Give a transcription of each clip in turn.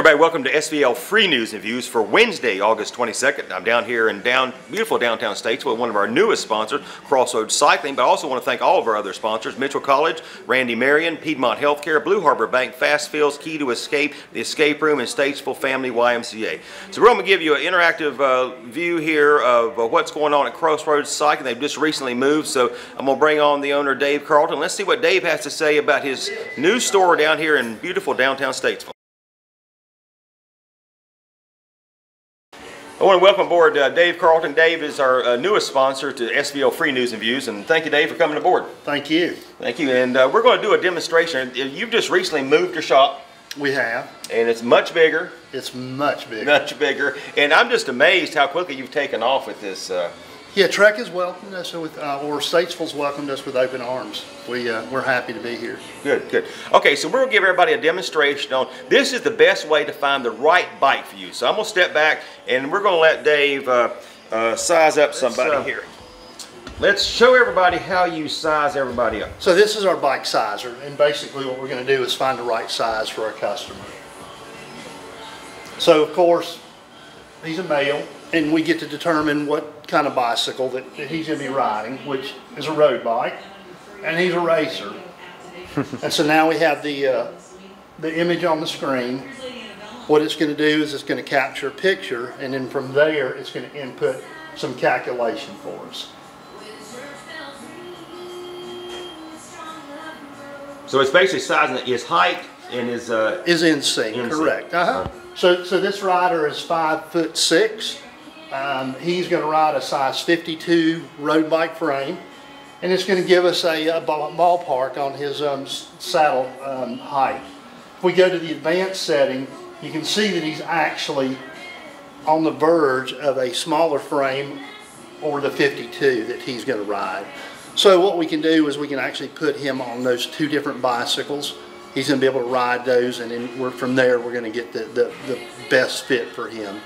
Everybody, welcome to SVL Free News and Views for Wednesday, August 22nd. I'm down here in beautiful downtown Statesville with one of our newest sponsors, Crossroads Cycling, but I also want to thank all of our other sponsors, Mitchell College, Randy Marion, Piedmont Healthcare, Blue Harbor Bank, Fast Fields, Key to Escape, the Escape Room, and Statesville Family YMCA. So we're going to give you an interactive view here of what's going on at Crossroads Cycling. They've just recently moved, so I'm going to bring on the owner, Dave Carleton. Let's see what Dave has to say about his new store down here in beautiful downtown Statesville. I want to welcome aboard Dave Carleton. Dave is our newest sponsor to SVL Free News and Views, and thank you, Dave, for coming aboard. Thank you. Thank you, and we're going to do a demonstration. You've just recently moved your shop. We have. And it's much bigger. It's much bigger. Much bigger, and I'm just amazed how quickly you've taken off with this. Yeah, Trek has welcomed us with, or Statesville's welcomed us with open arms. We're happy to be here. Good, good. Okay, so we're going to give everybody a demonstration on this is the best way to find the right bike for you. So I'm going to step back and we're going to let Dave size up somebody here. Let's show everybody how you size everybody up. So this is our bike sizer, and basically what we're going to do is find the right size for our customer. So of course, he's a male, and we get to determine what kind of bicycle that he's going to be riding, which is a road bike, and he's a racer. And so now we have the image on the screen. What it's going to do is it's going to capture a picture, and then from there it's going to input some calculation for us. So it's basically sizing his height and his is in sync, correct. So this rider is 5'6". He's going to ride a size 52 road bike frame, and it's going to give us a ballpark on his saddle height. If we go to the advanced setting, you can see that he's actually on the verge of a smaller frame or the 52 that he's going to ride. So what we can do is we can actually put him on those two different bicycles. He's going to be able to ride those, and then from there we're going to get the best fit for him.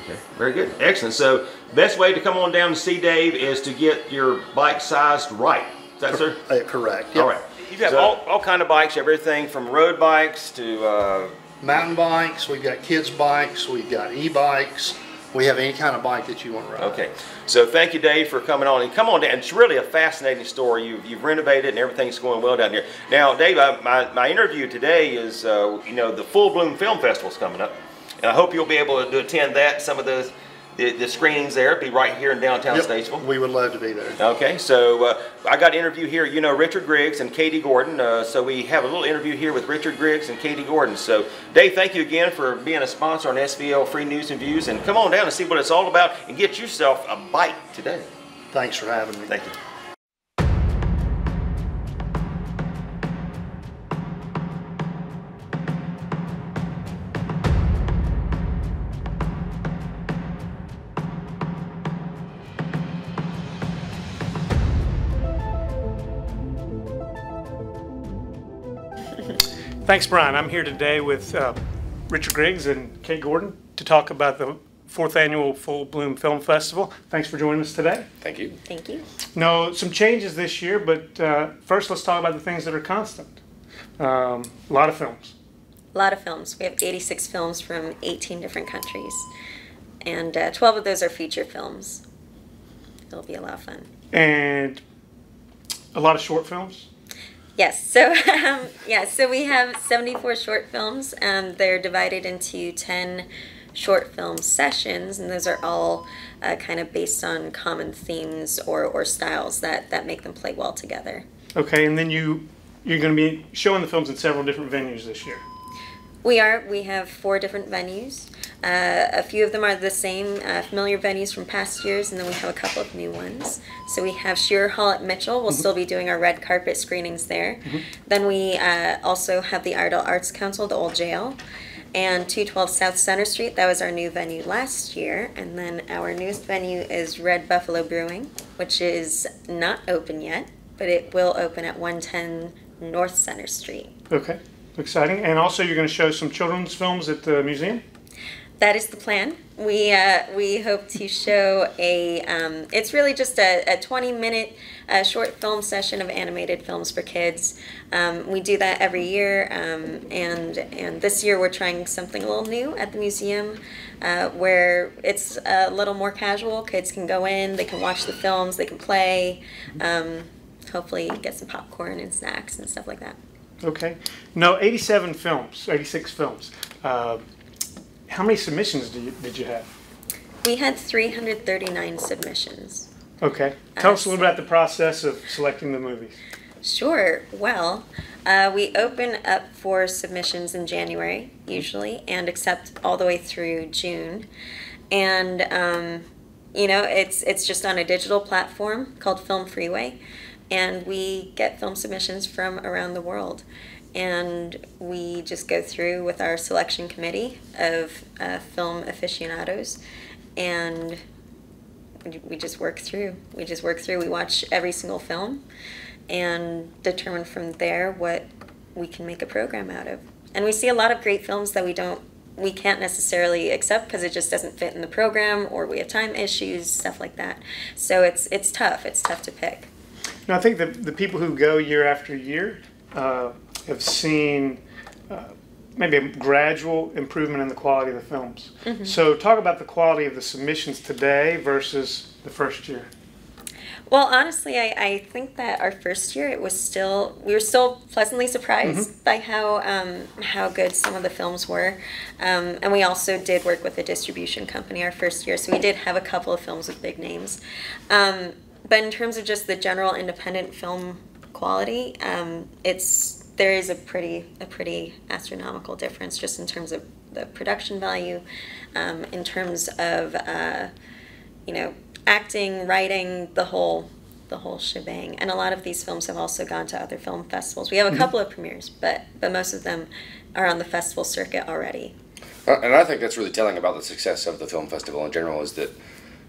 Okay, very good, excellent. So best way to come on down to see Dave is to get your bike sized right. Is that sir? Correct. Yep. All right. You have all kind of bikes. You have everything from road bikes to mountain bikes. We've got kids bikes. We've got e-bikes. We have any kind of bike that you want to ride. Okay, so thank you, Dave, for coming on. And come on down. It's really a fascinating store. You've renovated and everything's going well down here. Now, Dave, my interview today is, you know, the Full Bloom Film Festival's coming up. And I hope you'll be able to attend that. Some of the screenings there be right here in downtown Statesville. We would love to be there. Okay, so I got an interview here. You know Richard Griggs and Caity Gordon. So we have a little interview here with Richard Griggs and Caity Gordon. So Dave, thank you again for being a sponsor on SVL Free News and Views. And come on down and see what it's all about and get yourself a bike today. Thanks for having me. Thank you. Thanks, Brian. I'm here today with Richard Griggs and Kate Gordon to talk about the 4th annual Full Bloom Film Festival. Thanks for joining us today. Thank you. Thank you. No, some changes this year, but first let's talk about the things that are constant. A lot of films. A lot of films. We have 86 films from 18 different countries, and 12 of those are feature films. It'll be a lot of fun. And a lot of short films. Yes, so so we have 74 short films, and they're divided into 10 short film sessions, and those are all kind of based on common themes or styles that make them play well together. Okay, and then you're going to be showing the films in several different venues this year. We are. We have 4 different venues. A few of them are the same familiar venues from past years, and then we have a couple of new ones. So we have Shearer Hall at Mitchell. We'll still be doing our red carpet screenings there. Then we also have the Iredell Arts Council, the old jail, and 212 South Center Street. That was our new venue last year. And then our newest venue is Red Buffalo Brewing, which is not open yet, but it will open at 110 North Center Street. Okay. Exciting. And also you're going to show some children's films at the museum? That is the plan. We hope to show it's really just a 20-minute short film session of animated films for kids. We do that every year, and this year we're trying something a little new at the museum, where it's a little more casual. Kids can go in, they can watch the films, they can play, hopefully get some popcorn and snacks and stuff like that. Okay. No, 86 films. How many submissions did you have? We had 339 submissions. Okay. Tell us a little about the process of selecting the movies. Sure. Well, we open up for submissions in January, usually, and accept all the way through June. And, it's just on a digital platform called Film Freeway. And we get film submissions from around the world. And we just go through with our selection committee of film aficionados, and we just work through. We watch every single film and determine from there what we can make a program out of. And we see a lot of great films that we can't necessarily accept because it just doesn't fit in the program, or we have time issues, stuff like that. So it's tough. It's tough to pick. Now, I think the people who go year after year have seen maybe a gradual improvement in the quality of the films. Mm-hmm. So talk about the quality of the submissions today versus the first year. Well, honestly, I think that our first year we were still pleasantly surprised mm-hmm. by how good some of the films were. And we also did work with a distribution company our first year, so we did have a couple of films with big names. But in terms of just the general independent film quality, there is a pretty astronomical difference just in terms of the production value, in terms of acting, writing, the whole shebang. And a lot of these films have also gone to other film festivals. We have a couple of premieres, but most of them are on the festival circuit already. And I think that's really telling about the success of the film festival in general, is that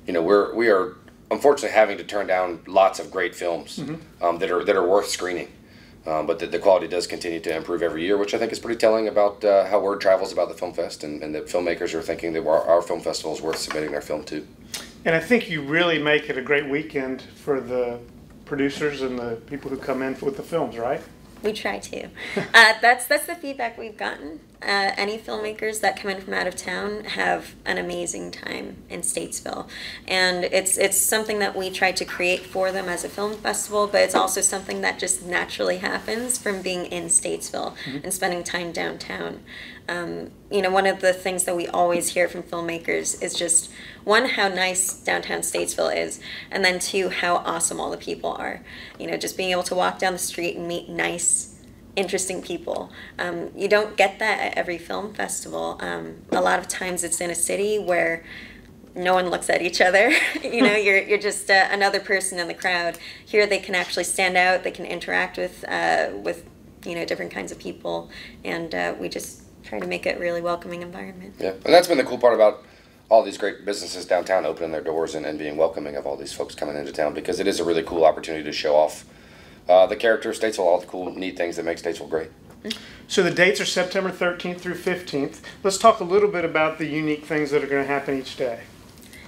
we are unfortunately having to turn down lots of great films mm-hmm. that are worth screening. But the quality does continue to improve every year, which I think is pretty telling about how word travels about the Film Fest, and that filmmakers are thinking that our film festival is worth submitting their film to. And I think you really make it a great weekend for the producers and the people who come in with the films, right? We try to. That's the feedback we've gotten. Any filmmakers that come in from out of town have an amazing time in Statesville, and it's something that we try to create for them as a film festival, but it's also something that just naturally happens from being in Statesville mm-hmm. and spending time downtown. One of the things that we always hear from filmmakers is just, one, how nice downtown Statesville is, and then two, how awesome all the people are. Just being able to walk down the street and meet nice, interesting people. You don't get that at every film festival. A lot of times it's in a city where no one looks at each other. You're just another person in the crowd. Here they can actually stand out, they can interact with different kinds of people, and we just try to make it a really welcoming environment. Yeah, and that's been the cool part about all these great businesses downtown opening their doors and being welcoming of all these folks coming into town, because it is a really cool opportunity to show off the character of Statesville, all the cool, neat things that make Statesville great. So the dates are September 13th through 15th. Let's talk a little bit about the unique things that are going to happen each day.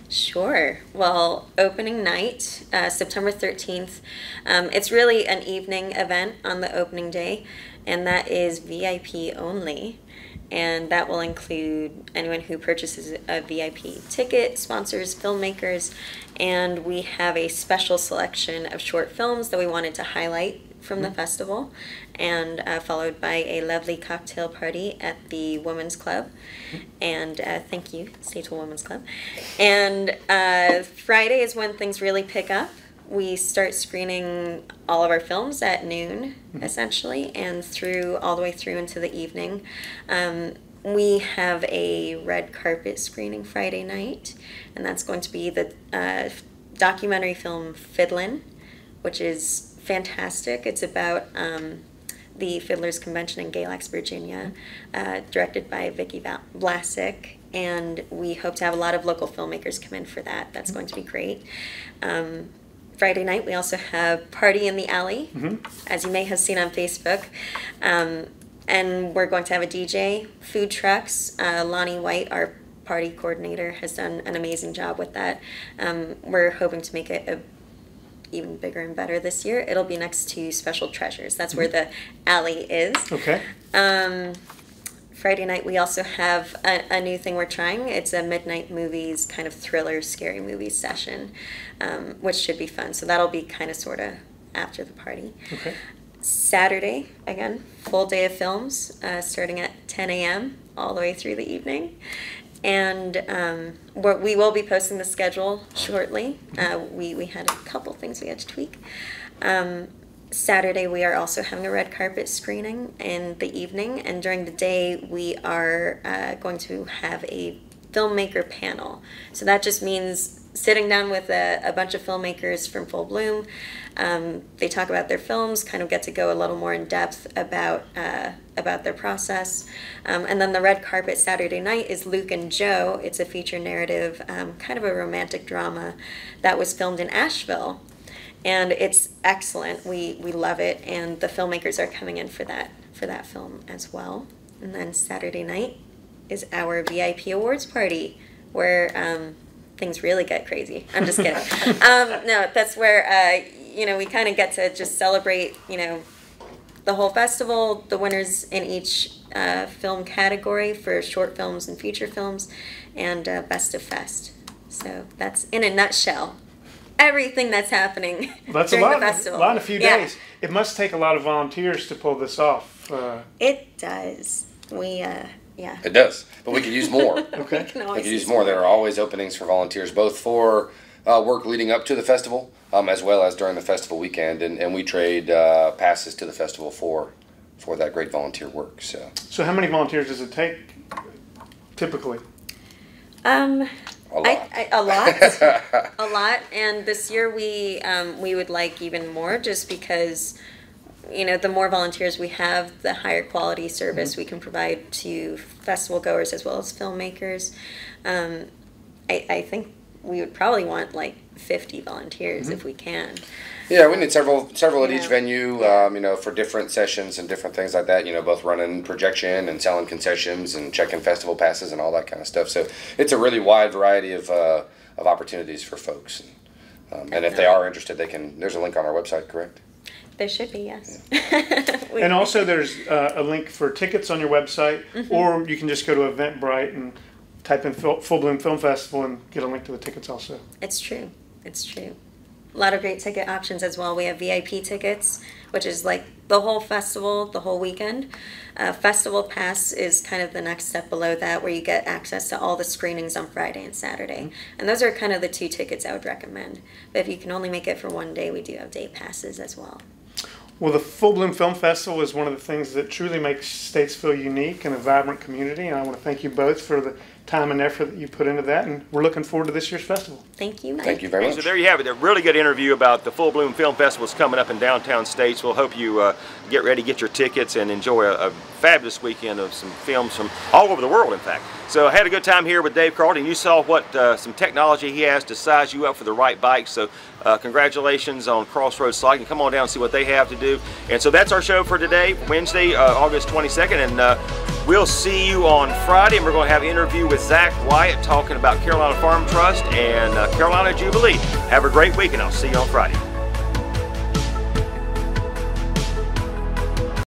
Sure. Well, opening night, September 13th, it's really an evening event on the opening day, and that is VIP only. And that will include anyone who purchases a VIP ticket, sponsors, filmmakers, and we have a special selection of short films that we wanted to highlight from the festival, and followed by a lovely cocktail party at the Women's Club. And thank you, Statesville Women's Club. And Friday is when things really pick up. We start screening all of our films at noon, essentially, and all the way through into the evening. We have a red carpet screening Friday night, and that's going to be the documentary film Fiddlin', which is fantastic. It's about the Fiddlers Convention in Galax, Virginia, directed by Vicki Vlasic, and we hope to have a lot of local filmmakers come in for that. That's going to be great. Friday night, we also have Party in the Alley, as you may have seen on Facebook. And we're going to have a DJ, food trucks. Lonnie White, our party coordinator, has done an amazing job with that. We're hoping to make it even bigger and better this year. It'll be next to Special Treasures. That's where the alley is. Okay. Friday night we also have a new thing we're trying. It's a midnight movies kind of thriller scary movie session, which should be fun. So that'll be kind of sort of after the party. Okay. Saturday, again, full day of films, starting at 10 a.m. all the way through the evening. And we will be posting the schedule shortly. We had a couple things we had to tweak. Saturday, we are also having a red carpet screening in the evening, and during the day, we are going to have a filmmaker panel. So that just means sitting down with a bunch of filmmakers from Full Bloom. They talk about their films, kind of get to go a little more in depth about their process. And then the red carpet Saturday night is Luke and Joe. It's a feature narrative, kind of a romantic drama that was filmed in Asheville. And it's excellent. We love it, and the filmmakers are coming in for that film as well. And then Saturday night is our VIP awards party, where things really get crazy. I'm just kidding. No, that's where we kind of get to just celebrate the whole festival, the winners in each film category for short films and feature films, and Best of Fest. So that's in a nutshell everything that's happening during the festival. A lot in a few days. It must take a lot of volunteers to pull this off. It does. It does, but we could use more. Okay. We could use more. There are always openings for volunteers, both for work leading up to the festival, as well as during the festival weekend, and we trade passes to the festival for that great volunteer work. So how many volunteers does it take typically? A lot. A lot. A lot. And this year we would like even more, just because the more volunteers we have, the higher quality service we can provide to festival goers as well as filmmakers. I think we would probably want like 50 volunteers if we can. Yeah, we need several at each venue, for different sessions and different things like that, both running projection and selling concessions and checking festival passes and all that kind of stuff. So it's a really wide variety of opportunities for folks. And if they are interested, there's a link on our website, correct? There should be, yes. Yeah. And also there's a link for tickets on your website, or you can just go to Eventbrite and type in Full Bloom Film Festival and get a link to the tickets also. It's true. It's true. A lot of great ticket options as well. We have VIP tickets, which is like the whole festival, the whole weekend. Festival Pass is kind of the next step below that, where you get access to all the screenings on Friday and Saturday. And those are kind of the two tickets I would recommend. But if you can only make it for one day, we do have day passes as well. Well, the Full Bloom Film Festival is one of the things that truly makes Statesville unique and a vibrant community. And I want to thank you both for the time and effort that you put into that, and we're looking forward to this year's festival. Thank you, Mike. Thank you very much. So there you have it. A really good interview about the Full Bloom Film Festival is coming up in downtown Statesville. Hope you get ready, get your tickets, and enjoy a fabulous weekend of some films from all over the world, in fact. So I had a good time here with Dave Carleton. You saw what some technology he has to size you up for the right bike. So congratulations on Crossroads Cycling. Come on down and see what they have to do. And so that's our show for today, Wednesday, August 22nd. And we'll see you on Friday. And we're going to have an interview with Zach Wyatt talking about Carolina Farm Trust and Carolina Jubilee. Have a great week, and I'll see you on Friday.